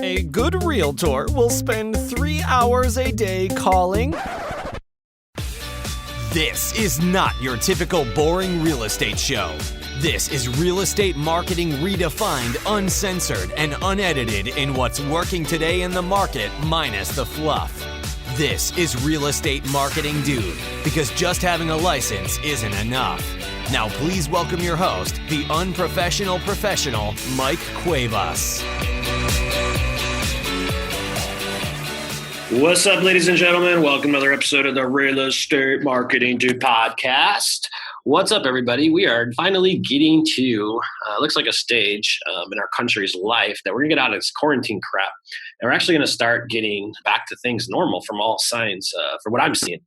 A good realtor will spend 3 hours a day calling. This is not your typical boring real estate show. This is real estate marketing redefined, uncensored, and unedited in what's working today in the market minus the fluff. This is Real Estate Marketing Dude, because just having a license isn't enough. Now please welcome your host, the unprofessional professional, Mike Cuevas. What's up, ladies and gentlemen? Welcome to another episode of the Real Estate Marketing Dude podcast. What's up, everybody? We are finally getting to, looks like a stage in our country's life that we're going to get out of this quarantine crap. And we're actually going to start getting back to things normal from all signs, for what I'm seeing.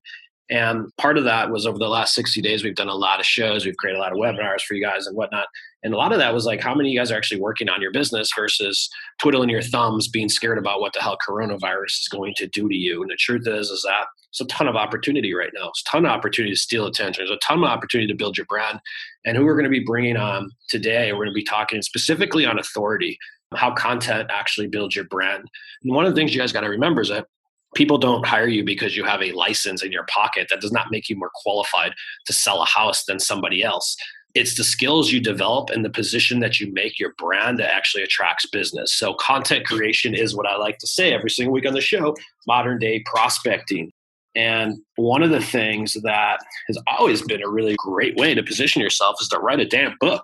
And part of that was over the last 60 days, we've done a lot of shows. We've created a lot of webinars for you guys and whatnot. And a lot of that was like, how many of you guys are actually working on your business versus twiddling your thumbs, being scared about what the hell coronavirus is going to do to you. And the truth is that it's a ton of opportunity right now. It's a ton of opportunity to steal attention. There's a ton of opportunity to build your brand. And who we're going to be bringing on today, we're going to be talking specifically on authority, how content actually builds your brand. And one of the things you guys got to remember is that people don't hire you because you have a license in your pocket. That does not make you more qualified to sell a house than somebody else. It's the skills you develop and the position that you make your brand that actually attracts business. So content creation is what I like to say every single week on the show, modern day prospecting. And one of the things that has always been a really great way to position yourself is to write a damn book.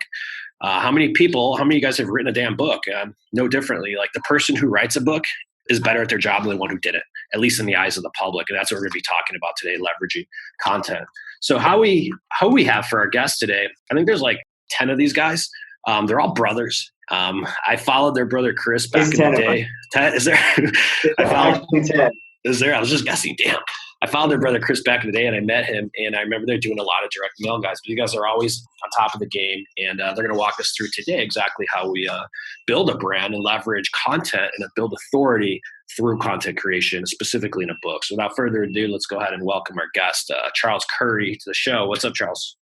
How many of you guys have written a damn book? No differently. Like the person who writes a book is better at their job than the one who did it, at least in the eyes of the public. And that's what we're going to be talking about today, leveraging content. So how we have for our guests today, I think there's like 10 of these guys. They're all brothers. I followed their brother Chris back in the day. 10, is there? Is there? I was just guessing. Damn. I followed their brother Chris back in the day, and I met him, and I remember they're doing a lot of direct mail guys. But you guys are always on top of the game, and they're going to walk us through today exactly how we build a brand and leverage content and build authority through content creation, specifically in a book. So without further ado, let's go ahead and welcome our guest, Charles Curry, to the show. What's up, Charles?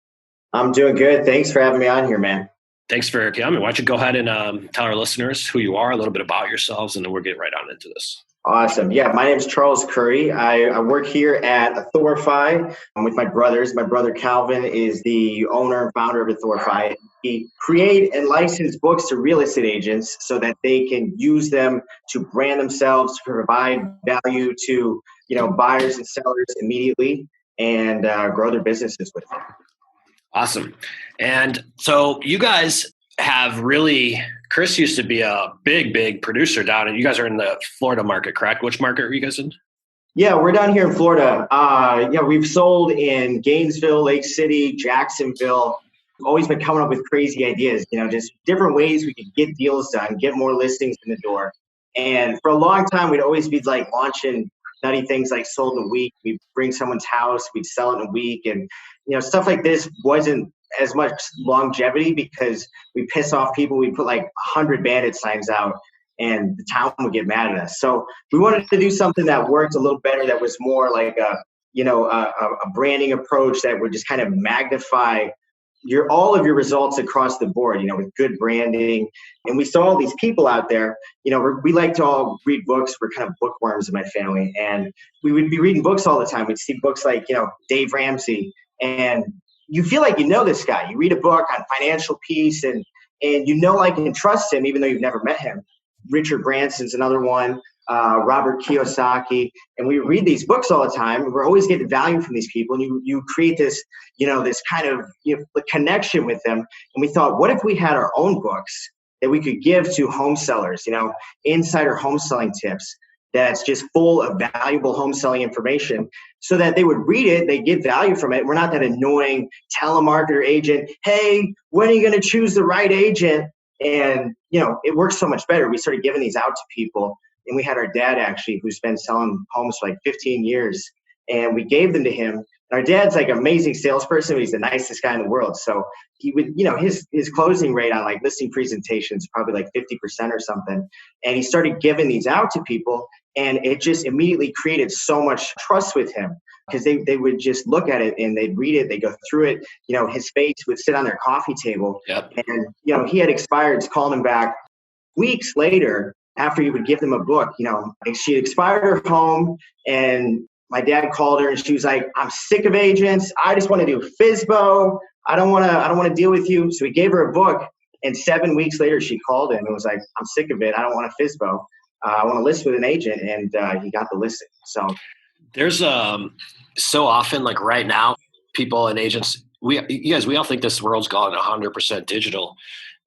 I'm doing good. Thanks for having me on here, man. Thanks for coming. Why don't you go ahead and tell our listeners who you are, a little bit about yourselves, and then we'll get right on into this. Awesome. Yeah, my name is Charles Curry. I work here at Authorify with my brothers. My brother Calvin is the owner and founder of Authorify. He create and license books to real estate agents so that they can use them to brand themselves, to provide value to buyers and sellers immediately, and grow their businesses with them. Awesome. And so you guys have really, Chris used to be a big producer down, and you guys are in the Florida market, correct? Which market are you guys in? Yeah, we're down here in Florida. We've sold in Gainesville, Lake City, Jacksonville. We've always been coming up with crazy ideas, just different ways we could get deals done, get more listings in the door. And for a long time, we'd always be like launching nutty things like sold in a week. We'd bring someone's house, we'd sell it in a week. And, stuff like this wasn't as much longevity because we piss off people. We put like 100 bandit signs out and the town would get mad at us. So we wanted to do something that worked a little better, that was more like a branding approach that would just kind of magnify all of your results across the board, with good branding. And we saw all these people out there, we like to all read books. We're kind of bookworms in my family. And we would be reading books all the time. We'd see books like, Dave Ramsey, and you feel like this guy. You read a book on financial peace and like and trust him even though you've never met him. Richard Branson's another one, Robert Kiyosaki. And we read these books all the time. And we're always getting value from these people. And you create this, this kind of connection with them. And we thought, what if we had our own books that we could give to home sellers, insider home selling tips that's just full of valuable home selling information so that they would read it, they get value from it. We're not that annoying telemarketer agent. Hey, when are you going to choose the right agent? And, it works so much better. We started giving these out to people. And we had our dad actually, who's been selling homes for like 15 years. And we gave them to him. And our dad's like an amazing salesperson. But he's the nicest guy in the world. So he would, his closing rate on like listing presentations, probably like 50% or something. And he started giving these out to people. And it just immediately created so much trust with him because they would just look at it and they'd read it. They'd go through it. His face would sit on their coffee table. Yep. And, he had expired, calling him back weeks later. after you would give them a book, like she expired her home, and my dad called her and she was like, I'm sick of agents. I just want to do FSBO. I don't want to deal with you. So we gave her a book, and 7 weeks later she called him and was like, I'm sick of it. I don't want a FSBO. I want to list with an agent, and he got the listing. So there's so often, like right now, people and agents, we all think this world's gone 100% digital,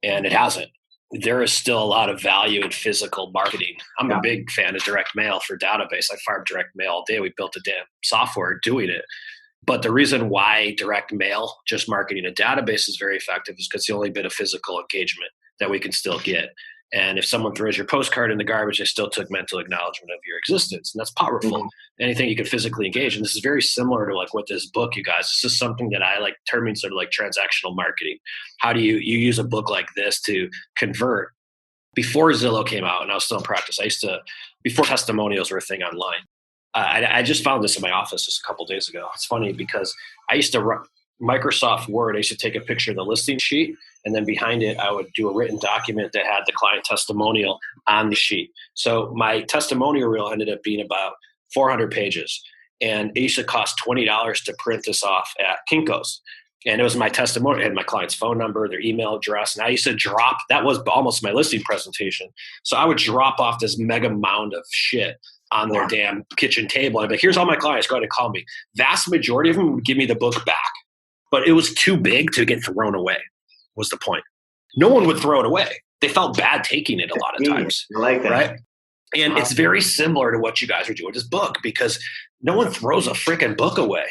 and it hasn't. There is still a lot of value in physical marketing. I'm a big fan of direct mail for database. I farm direct mail all day. We built a damn software doing it. But the reason why direct mail, just marketing a database, is very effective is because it's the only bit of physical engagement that we can still get. And if someone throws your postcard in the garbage, they still took mental acknowledgement of your existence. And that's powerful. Mm-hmm. Anything you can physically engage. And this is very similar to like what this book, you guys, this is something that I like terming sort of like transactional marketing. How do you use a book like this to convert? Before Zillow came out, and I was still in practice, before testimonials were a thing online, I just found this in my office just a couple of days ago. It's funny because I used to run Microsoft Word. I used to take a picture of the listing sheet, and then behind it, I would do a written document that had the client testimonial on the sheet. So my testimonial reel ended up being about 400 pages, and it used to cost $20 to print this off at Kinko's. And it was my testimonial. It had my client's phone number, their email address, and I used to drop. That was almost my listing presentation. So I would drop off this mega mound of shit on their damn kitchen table. I'd be like, here's all my clients, go ahead and call me. Vast majority of them would give me the book back. But it was too big to get thrown away, was the point. No one would throw it away. They felt bad taking it a lot of times. I like that. Right? And it's very similar to what you guys are doing with this book, because no one throws a freaking book away.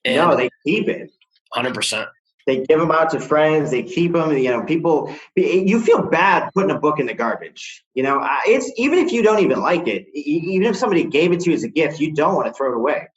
And no, they keep it. 100%. They give them out to friends. They keep them. People. You feel bad putting a book in the garbage. It's even if you don't even like it. Even if somebody gave it to you as a gift, you don't want to throw it away.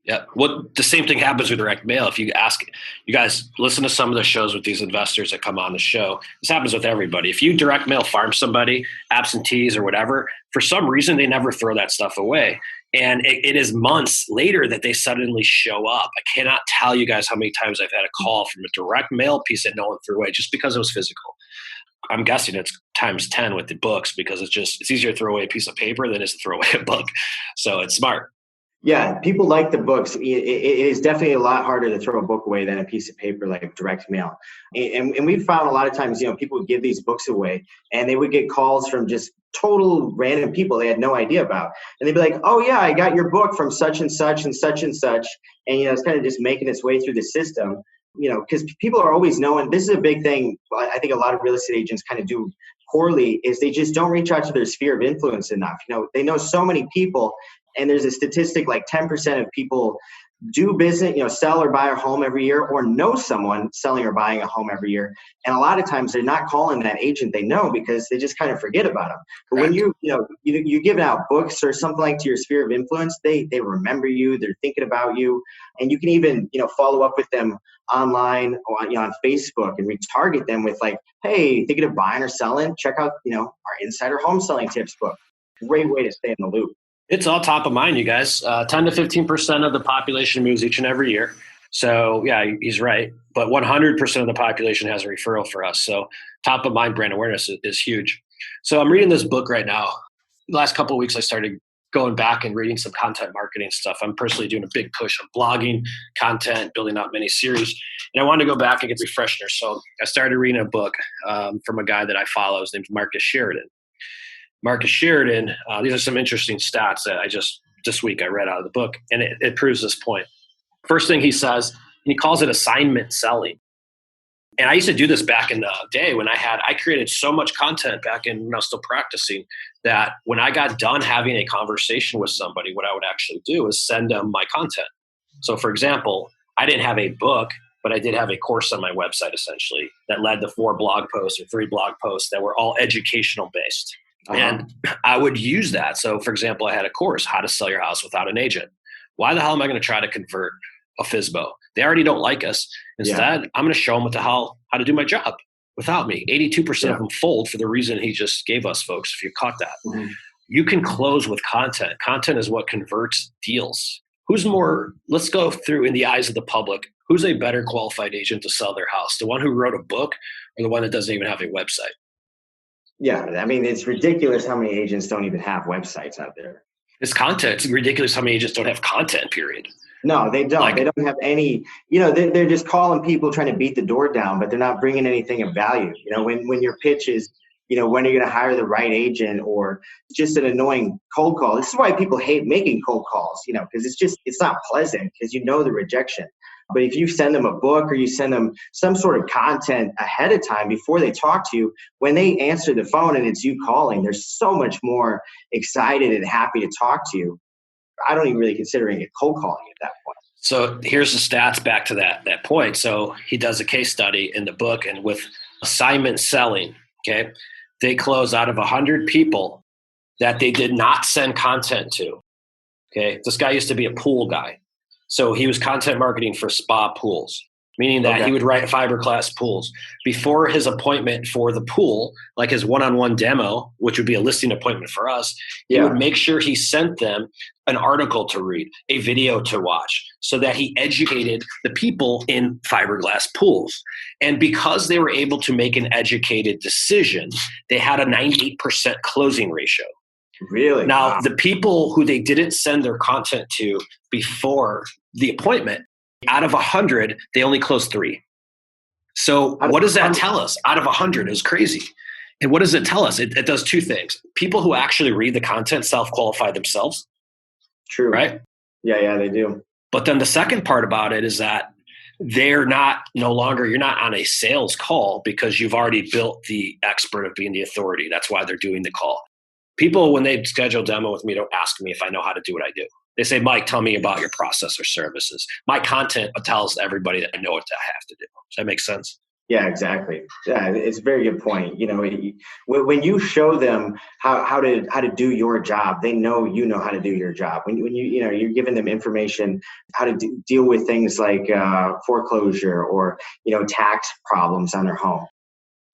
Yeah. The same thing happens with direct mail. If you ask, you guys listen to some of the shows with these investors that come on the show. This happens with everybody. If you direct mail farm somebody, absentees or whatever, for some reason they never throw that stuff away. And it is months later that they suddenly show up. I cannot tell you guys how many times I've had a call from a direct mail piece that no one threw away just because it was physical. I'm guessing it's times 10 with the books, because it's easier to throw away a piece of paper than it is to throw away a book. So it's smart. Yeah, people like the books. It is definitely a lot harder to throw a book away than a piece of paper like direct mail. And we've found a lot of times, people would give these books away, and they would get calls from just total random people they had no idea about. And they'd be like, oh yeah, I got your book from such and such and such and such. And, it's kind of just making its way through the system, because people are always knowing. This is a big thing I think a lot of real estate agents kind of do poorly, is they just don't reach out to their sphere of influence enough. They know so many people. And there's a statistic like 10% of people do business, sell or buy a home every year, or know someone selling or buying a home every year. And a lot of times they're not calling that agent they know, because they just kind of forget about them. But when you're giving out books or something like to your sphere of influence, they remember you, they're thinking about you. And you can even, follow up with them online or on Facebook and retarget them with like, hey, thinking of buying or selling? Check out, our Insider Home Selling Tips book. Great way to stay in the loop. It's all top of mind, you guys. 10 to 15% of the population moves each and every year. So, yeah, he's right. But 100% of the population has a referral for us. So top of mind brand awareness is huge. So I'm reading this book right now. The last couple of weeks, I started going back and reading some content marketing stuff. I'm personally doing a big push on blogging, content, building out mini series. And I wanted to go back and get refreshers. So I started reading a book from a guy that I follow. His name's Marcus Sheridan. Marcus Sheridan, these are some interesting stats that this week I read out of the book, and it proves this point. First thing he says, and he calls it assignment selling. And I used to do this back in the day when I created so much content back when I was still practicing, that when I got done having a conversation with somebody, what I would actually do is send them my content. So for example, I didn't have a book, but I did have a course on my website essentially that led to 4 blog posts or 3 blog posts that were all educational based. And I would use that. So for example, I had a course, how to sell your house without an agent. Why the hell am I going to try to convert a FSBO? They already don't like us. Instead, I'm going to show them how to do my job without me. 82% of them fold for the reason he just gave us, folks, if you caught that. Mm-hmm. You can close with content. Content is what converts deals. Let's go through in the eyes of the public, who's a better qualified agent to sell their house? The one who wrote a book or the one that doesn't even have a website? Yeah, I mean, it's ridiculous how many agents don't even have websites out there. It's content. It's ridiculous how many agents don't have content, period. No, they don't. Like, they don't have any, they're just calling people trying to beat the door down, but they're not bringing anything of value. When your pitch is, when are you going to hire the right agent, or just an annoying cold call. This is why people hate making cold calls, because it's not pleasant, because the rejection. But if you send them a book, or you send them some sort of content ahead of time before they talk to you, when they answer the phone and it's you calling, they're so much more excited and happy to talk to you. I don't even really consider it cold calling at that point. So here's the stats back to that point. So he does a case study in the book, and with assignment selling, okay, they close out of 100 people that they did not send content to. Okay, this guy used to be a pool guy. So he was content marketing for spa pools, meaning that he would write fiberglass pools. Before his appointment for the pool, like his one-on-one demo, which would be a listing appointment for us, he would make sure he sent them an article to read, a video to watch, so that he educated the people in fiberglass pools. And because they were able to make an educated decision, they had a 98% closing ratio. Really? Now, the people who they didn't send their content to before the appointment, out of 100, they only closed 3. So what does that tell us? Out of 100 is crazy. And what does it tell us? It does 2 things. People who actually read the content self-qualify themselves. True. Right? Yeah, they do. But then the second part about it is that you're not on a sales call, because you've already built the expert of being the authority. That's why they're doing the call. People, when they schedule a demo with me, don't ask me if I know how to do what I do. They say, Mike, tell me about your process or services. My content tells everybody that I know what I have to do. Does that make sense? Yeah, exactly. Yeah, it's a very good point. When you show them how to do your job, they know how to do your job. When you're giving them information, how to deal with things like foreclosure or tax problems on their home.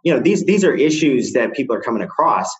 These are issues that people are coming across.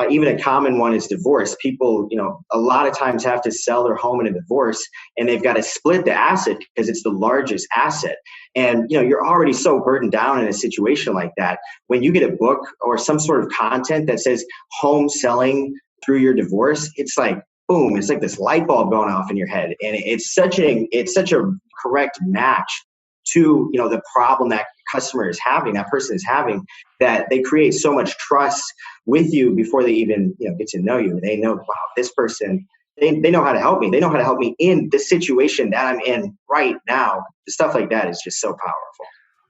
Even a common one is divorce. People, a lot of times have to sell their home in a divorce, and they've got to split the asset because it's the largest asset. And, you're already so burdened down in a situation like that. When you get a book or some sort of content that says home selling through your divorce, it's like, boom, it's like this light bulb going off in your head. And it's such a correct match to, the problem that that person is having, that they create so much trust with you before they even, get to know you. They know, wow, this person, they know how to help me. They know how to help me in the situation that I'm in right now. Stuff like that is just so powerful.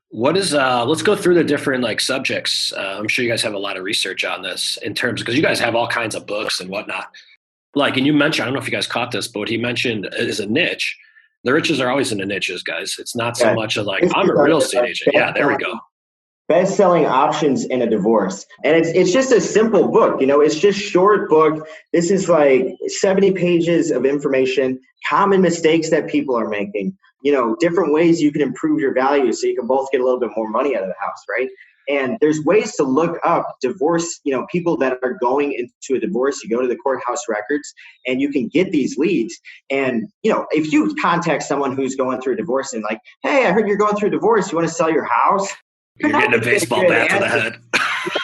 What is, let's go through the different subjects. I'm sure you guys have a lot of research on this because you guys have all kinds of books and whatnot. And you mentioned, I don't know if you guys caught this, but what he mentioned is a niche. The riches are always in the niches, guys. It's not so much of I'm a real estate agent. Yeah, there we go. Best-selling options in a divorce. And it's just a simple book. It's just short book. This is 70 pages of information, common mistakes that people are making, different ways you can improve your value so you can both get a little bit more money out of the house, right? And there's ways to look up divorce, people that are going into a divorce. You go to the courthouse records and you can get these leads. And, if you contact someone who's going through a divorce and hey, I heard you're going through a divorce. You want to sell your house? You're getting a baseball bat to the head.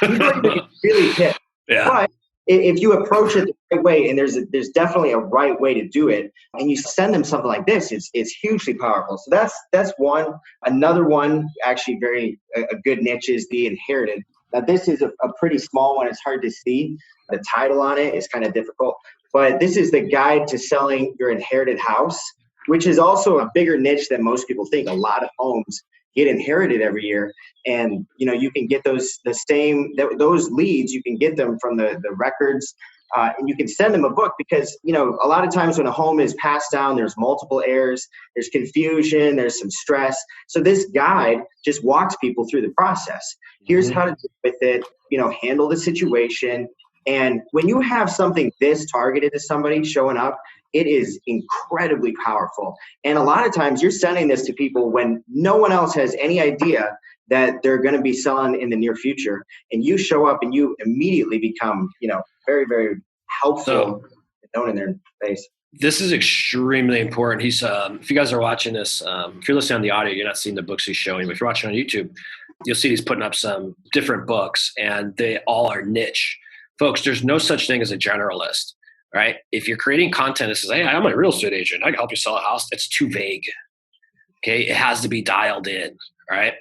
You're really pissed. Yeah. But if you approach it the right way, and there's definitely a right way to do it, and you send them something like this, it's hugely powerful. So that's one. Another one, actually a good niche, is the inherited. Now this is a pretty small one. It's hard to see. The title on it is kind of difficult, but this is the guide to selling your inherited house, which is also a bigger niche than most people think. A lot of homes get inherited every year, and you can get those leads. You can get them from the records, and you can send them a book, because a lot of times when a home is passed down, there's multiple heirs, there's confusion, there's some stress. So this guide just walks people through the process. Here's how to deal with it, handle the situation. And when you have something this targeted to somebody showing up, it is incredibly powerful. And a lot of times you're sending this to people when no one else has any idea that they're going to be selling in the near future. And you show up and you immediately become, very, very helpful, known in their face. This is extremely important. He's, if you guys are watching this, if you're listening on the audio, you're not seeing the books he's showing, but if you're watching on YouTube, you'll see he's putting up some different books and they all are niche. Folks, there's no such thing as a generalist, right? If you're creating content that says, hey, I'm a real estate agent, I can help you sell a house, it's too vague. Okay, it has to be dialed in, right?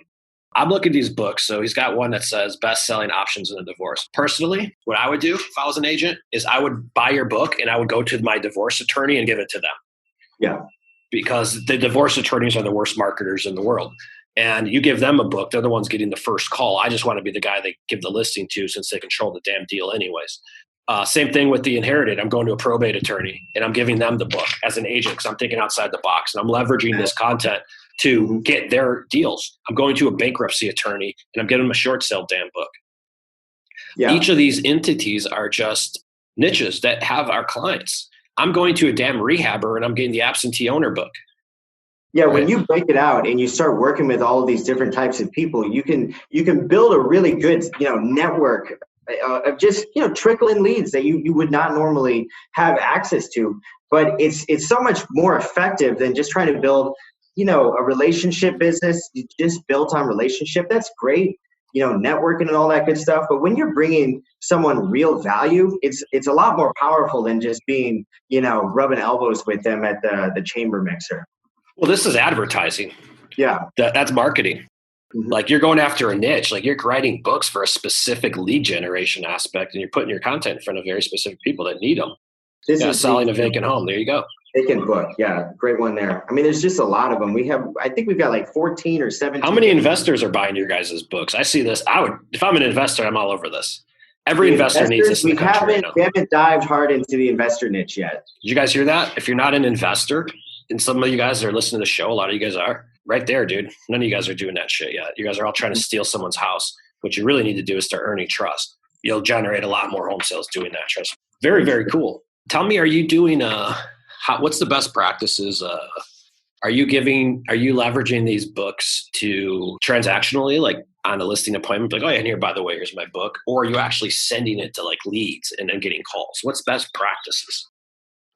I'm looking at these books. So he's got one that says best-selling options in a divorce. Personally, what I would do if I was an agent is I would buy your book and I would go to my divorce attorney and give it to them. Yeah. Because the divorce attorneys are the worst marketers in the world. And you give them a book, they're the ones getting the first call. I just want to be the guy they give the listing to since they control the damn deal anyways. Same thing with the inherited. I'm going to a probate attorney and I'm giving them the book as an agent because I'm thinking outside the box and I'm leveraging this content to get their deals. I'm going to a bankruptcy attorney and I'm giving them a short sale damn book. Yeah. Each of these entities are just niches that have our clients. I'm going to a damn rehabber and I'm getting the absentee owner book. Yeah, when you break it out and you start working with all of these different types of people, you can build a really good, network of just, trickling leads that you would not normally have access to. But it's so much more effective than just trying to build, a relationship business just built on relationship. That's great, networking and all that good stuff. But when you're bringing someone real value, it's a lot more powerful than just being, rubbing elbows with them at the chamber mixer. Well, this is advertising. Yeah. That's marketing. Mm-hmm. Like you're going after a niche, like you're writing books for a specific lead generation aspect and you're putting your content in front of very specific people that need them. Selling a vacant home. There you go. Vacant book. Yeah. Great one there. I mean, there's just a lot of them. I think we've got like 14 or 17. How many investors are buying your guys' books? I see this. If I'm an investor, I'm all over this. Every investor needs this in the country right now. We haven't dived hard into the investor niche yet. Did you guys hear that? If you're not an investor, and some of you guys that are listening to the show, a lot of you guys are, right there, dude. None of you guys are doing that shit yet. You guys are all trying to steal someone's house. What you really need to do is start earning trust. You'll generate a lot more home sales doing that, trust. Very, very cool. Tell me, are you doing, what's the best practices? Are you leveraging these books to transactionally, like on a listing appointment, like, oh, yeah, and here, by the way, here's my book? Or are you actually sending it to like leads and then getting calls? What's best practices?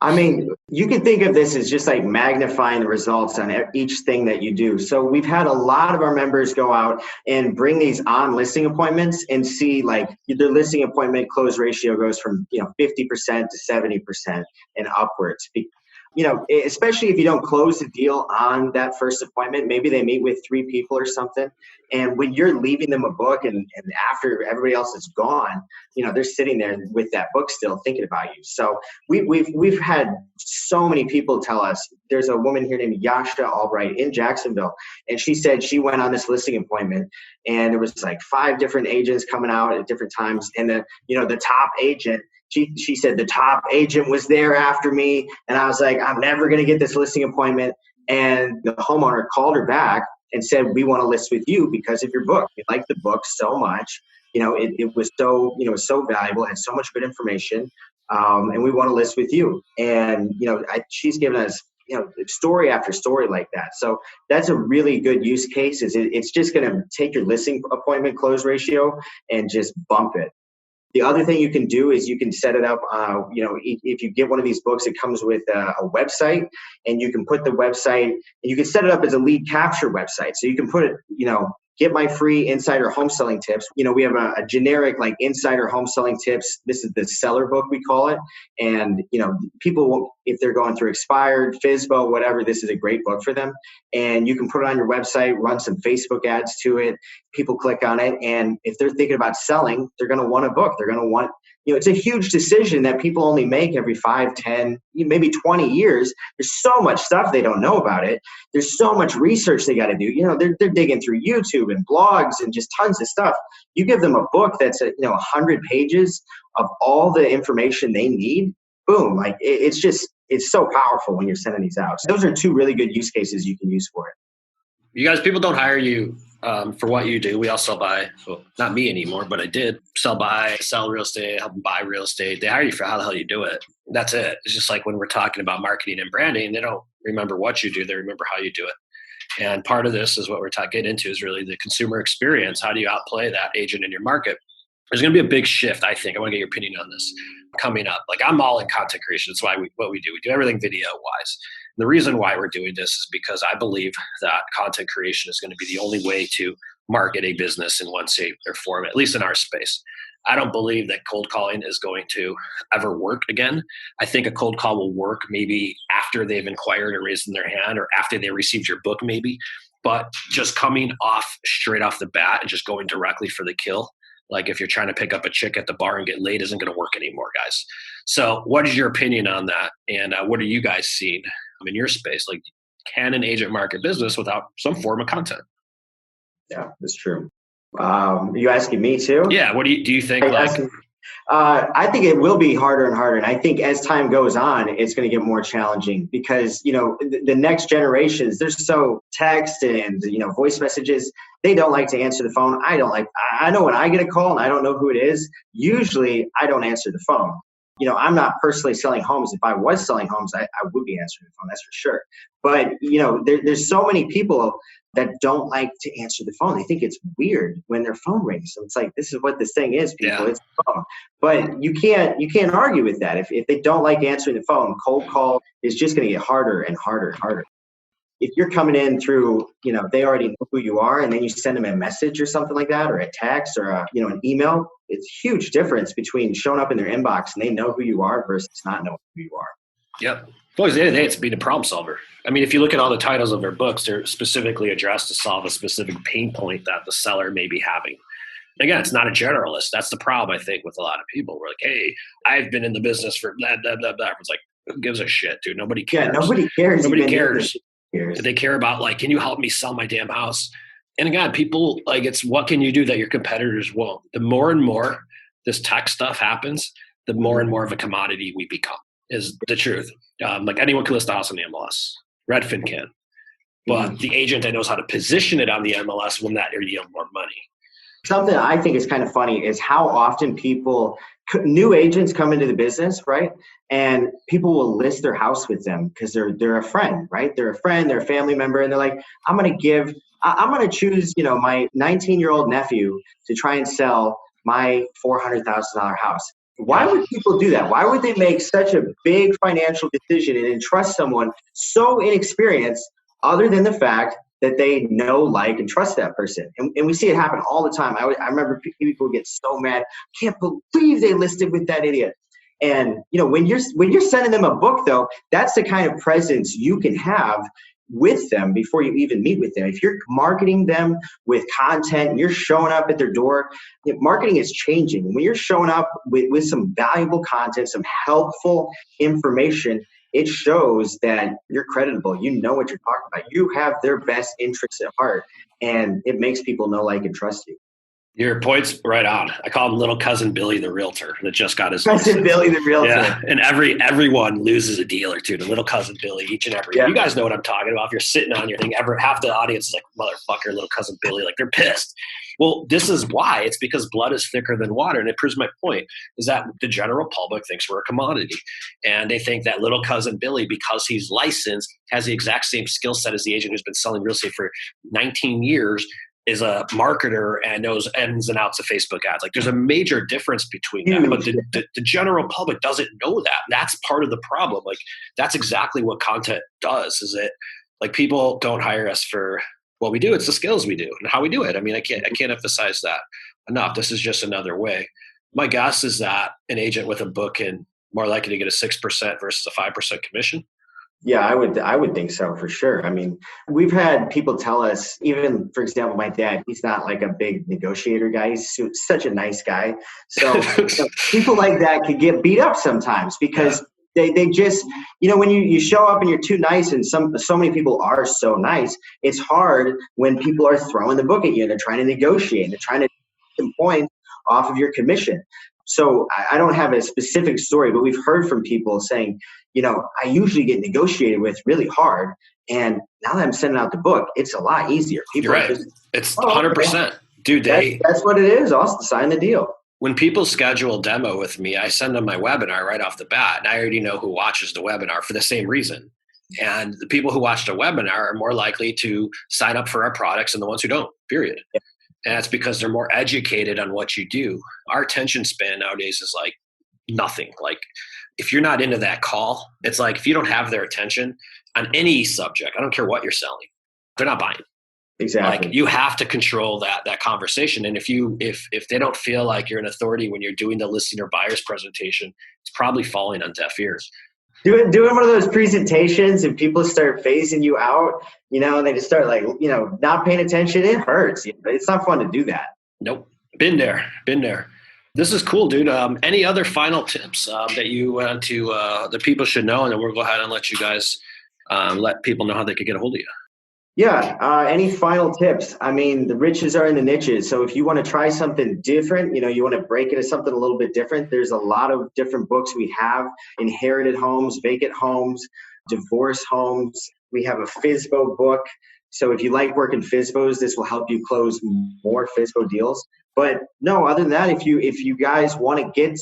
I mean, you can think of this as just like magnifying the results on each thing that you do. So we've had a lot of our members go out and bring these on listing appointments and see like their listing appointment close ratio goes from 50% to 70% and upwards. Especially if you don't close the deal on that first appointment, maybe they meet with 3 people or something. And when you're leaving them a book and after everybody else is gone, they're sitting there with that book still thinking about you. So we've had so many people tell us. There's a woman here named Yasha Albright in Jacksonville. And she said she went on this listing appointment and there was like 5 different agents coming out at different times. And the top agent, she said the top agent was there after me. And I was like, I'm never going to get this listing appointment. And the homeowner called her back and said, we want to list with you because of your book. We like the book so much. It was so, so valuable, had so much good information. And we want to list with you. And, she's given us, story after story like that. So that's a really good use case. It's just going to take your listing appointment close ratio and just bump it. The other thing you can do is you can set it up, if you get one of these books, it comes with a website and you can put the website, and you can set it up as a lead capture website. So you can put it, get my free insider home selling tips. We have a generic like insider home selling tips. This is the seller book, we call it. And, people, if they're going through expired, FSBO, whatever, this is a great book for them. And you can put it on your website, run some Facebook ads to it. People click on it. And if they're thinking about selling, they're going to want a book. They're going to want, it's a huge decision that people only make every 5, 10, maybe 20 years. There's so much stuff they don't know about it. There's so much research they got to do. They're digging through YouTube and blogs and just tons of stuff. You give them a book that's 100 pages of all the information they need. Boom! Like it's so powerful when you're sending these out. So those are 2 really good use cases you can use for it. You guys, people don't hire you for what you do. We all sell buy. Well, not me anymore, but I did sell real estate, help them buy real estate. They hire you for how the hell you do it. That's it. It's just like when we're talking about marketing and branding, they don't remember what you do. They remember how you do it. And part of this is what we're getting into is really the consumer experience. How do you outplay that agent in your market? There's going to be a big shift, I think. I want to get your opinion on this coming up. Like I'm all in content creation. That's why what we do. We do everything video-wise. The reason why we're doing this is because I believe that content creation is going to be the only way to market a business in one shape or form, at least in our space. I don't believe that cold calling is going to ever work again. I think a cold call will work maybe after they've inquired and raised their hand, or after they received your book maybe. But just coming off straight off the bat and just going directly for the kill, like if you're trying to pick up a chick at the bar and get laid, isn't going to work anymore, guys. So what is your opinion on that? And what are you guys seeing in your space? Like, can an agent market business without some form of content? Yeah, that's true. Are you asking me too? Yeah. What do you think? I think it will be harder and harder. And I think as time goes on, it's going to get more challenging because, the next generations, they're so text and, voice messages. They don't like to answer the phone. I know when I get a call and I don't know who it is, usually I don't answer the phone. I'm not personally selling homes. If I was selling homes, I would be answering the phone. That's for sure. But, there's so many people that don't like to answer the phone. They think it's weird when their phone rings. So it's like, this is what this thing is, people. Yeah. It's a phone. But you can't argue with that. If they don't like answering the phone, cold call is just going to get harder and harder and harder. If you're coming in through, they already know who you are, and then you send them a message or something like that, or a text or an email, it's a huge difference between showing up in their inbox and they know who you are versus not knowing who you are. Yep. Well, at the end of the day, it's being a problem solver. I mean, if you look at all the titles of their books, they're specifically addressed to solve a specific pain point that the seller may be having. Again, it's not a generalist. That's the problem, I think, with a lot of people. We're like, hey, I've been in the business for blah, blah, blah, blah. It's like, who gives a shit, dude? Nobody cares. Yeah, nobody cares. Nobody cares. They care about, like, can you help me sell my damn house? And again, people, like, it's what can you do that your competitors won't? The more and more this tech stuff happens, the more and more of a commodity we become, is the truth. Like, anyone can list a house on the MLS. Redfin can. But the agent that knows how to position it on the MLS will not yield more money. Something I think is kind of funny is how often new agents come into the business, right? And people will list their house with them because they're a friend, right? They're a friend, they're a family member, and they're like, I'm going to choose, my 19-year-old nephew to try and sell my $400,000 house. Why would people do that? Why would they make such a big financial decision and entrust someone so inexperienced, other than the fact that they know, like, and trust that person? And we see it happen all the time. I remember people get so mad. Can't believe they listed with that idiot. And, when you're sending them a book, though, that's the kind of presence you can have with them before you even meet with them. If you're marketing them with content and you're showing up at their door, marketing is changing. When you're showing up with some valuable content, some helpful information, it shows that you're credible. You know what you're talking about. You have their best interests at heart, and it makes people know, like, and trust you. Your point's right on. I call him Little Cousin Billy the Realtor that just got his Cousin Billy the Realtor. Yeah, and everyone loses a deal or two to Little Cousin Billy each and every year. You guys know what I'm talking about. If you're sitting on your thing, half the audience is like, motherfucker, Little Cousin Billy. Like, they're pissed. Well, this is why. It's because blood is thicker than water. And it proves my point, is that the general public thinks we're a commodity. And they think that Little Cousin Billy, because he's licensed, has the exact same skill set as the agent who's been selling real estate for 19 years, is a marketer and knows ins and outs of Facebook ads. Like, there's a major difference between that, but the general public doesn't know that. That's part of the problem. Like, that's exactly what content does, is it, like, people don't hire us for what we do. It's the skills we do and how we do it. I mean, I can't emphasize that enough. This is just another way. My guess is that an agent with a book is more likely to get a 6% versus a 5% commission. Yeah, I would think so, for sure. I mean, we've had people tell us, even, for example, my dad, he's not like a big negotiator guy. He's such a nice guy. So people like that could get beat up sometimes because they just, when you show up and you're too nice, and so many people are so nice, it's hard when people are throwing the book at you and they're trying to negotiate and they're trying to get some points off of your commission. So I don't have a specific story, but we've heard from people saying, I usually get negotiated with really hard. And now that I'm sending out the book, it's a lot easier. People You're right. It's 100%. Dude, that's what it is. I'll sign the deal. When people schedule a demo with me, I send them my webinar right off the bat. And I already know who watches the webinar for the same reason. And the people who watch the webinar are more likely to sign up for our products than the ones who don't, period. Yeah. And that's because they're more educated on what you do. Our attention span nowadays is like nothing. Like, if you're not into that call, it's like, if you don't have their attention, on any subject. I don't care what you're selling. They're not buying. Exactly. Like you have to control that conversation. And if they don't feel like you're an authority when you're doing the listing or buyer's presentation, it's probably falling on deaf ears. Doing one of those presentations and people start phasing you out, and they just start not paying attention. It hurts. It's not fun to do that. Nope. Been there. This is cool, dude. Any other final tips that you want to that people should know? And then we'll go ahead and let you guys let people know how they could get a hold of you. Yeah. Any final tips? I mean, the riches are in the niches. So if you want to try something different, you want to break into something a little bit different, there's a lot of different books we have: inherited homes, vacant homes, divorce homes. We have a FSBO book. So if you like working FSBOs, this will help you close more FSBO deals. But no, other than that, if you guys want to get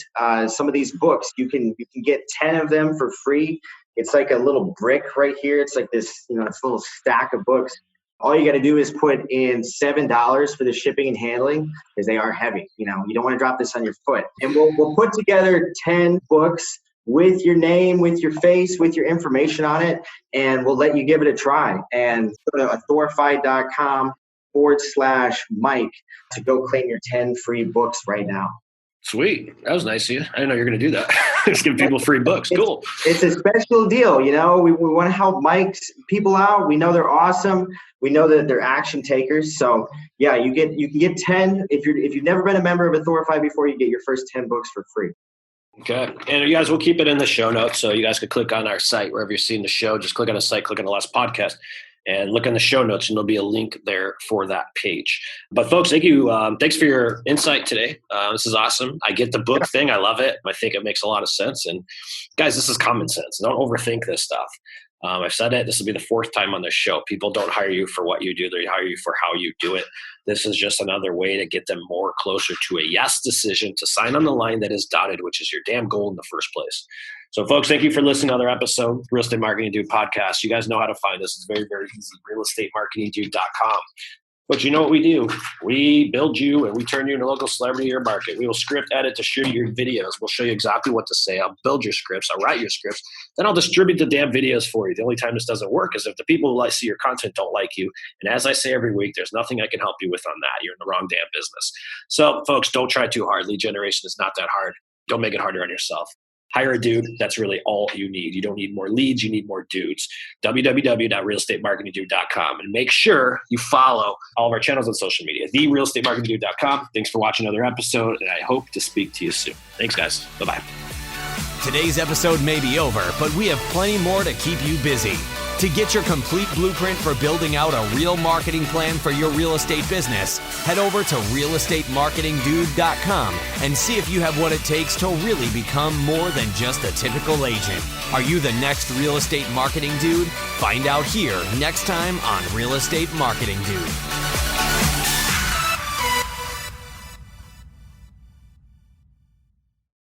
some of these books, you can get 10 of them for free. It's like a little brick right here. It's like this, it's a little stack of books. All you got to do is put in $7 for the shipping and handling, because they are heavy. You don't want to drop this on your foot. And we'll put together 10 books with your name, with your face, with your information on it, and we'll let you give it a try. And go to authorify.com/Mike to go claim your 10 free books right now. Sweet. That was nice of you. I didn't know you were going to do that. Just give people free books. Cool. It's a special deal. We want to help Mike's people out. We know they're awesome. We know that they're action takers. So yeah, you can get 10. If you've never been a member of Authorify before, you get your first 10 books for free. Okay. And you guys, we'll keep it in the show notes. So you guys can click on our site wherever you're seeing the show. Just click on the site, click on the last podcast, and look in the show notes, and there'll be a link there for that page. But folks, thank you. Thanks for your insight today. This is awesome. I get the book thing. I love it. I think it makes a lot of sense. And guys, this is common sense. Don't overthink this stuff. I've said it. This will be the 4th time on this show. People don't hire you for what you do. They hire you for how you do it. This is just another way to get them more closer to a yes decision, to sign on the line that is dotted, which is your damn goal in the first place. So, folks, thank you for listening to another episode, Real Estate Marketing Dude podcast. You guys know how to find us. It's very, very easy, realestatemarketingdude.com. But you know what we do? We build you and we turn you into a local celebrity in your market. We will script edit to shoot your videos. We'll show you exactly what to say. I'll build your scripts. I'll write your scripts. Then I'll distribute the damn videos for you. The only time this doesn't work is if the people who see your content don't like you. And as I say every week, there's nothing I can help you with on that. You're in the wrong damn business. So, folks, don't try too hard. Lead generation is not that hard. Don't make it harder on yourself. Hire a dude. That's really all you need. You don't need more leads. You need more dudes. www.realestatemarketingdude.com. And make sure you follow all of our channels on social media. TheRealEstateMarketingDude.com. Thanks for watching another episode, and I hope to speak to you soon. Thanks, guys. Bye-bye. Today's episode may be over, but we have plenty more to keep you busy. To get your complete blueprint for building out a real marketing plan for your real estate business, head over to realestatemarketingdude.com and see if you have what it takes to really become more than just a typical agent. Are you the next real estate marketing dude? Find out here next time on Real Estate Marketing Dude.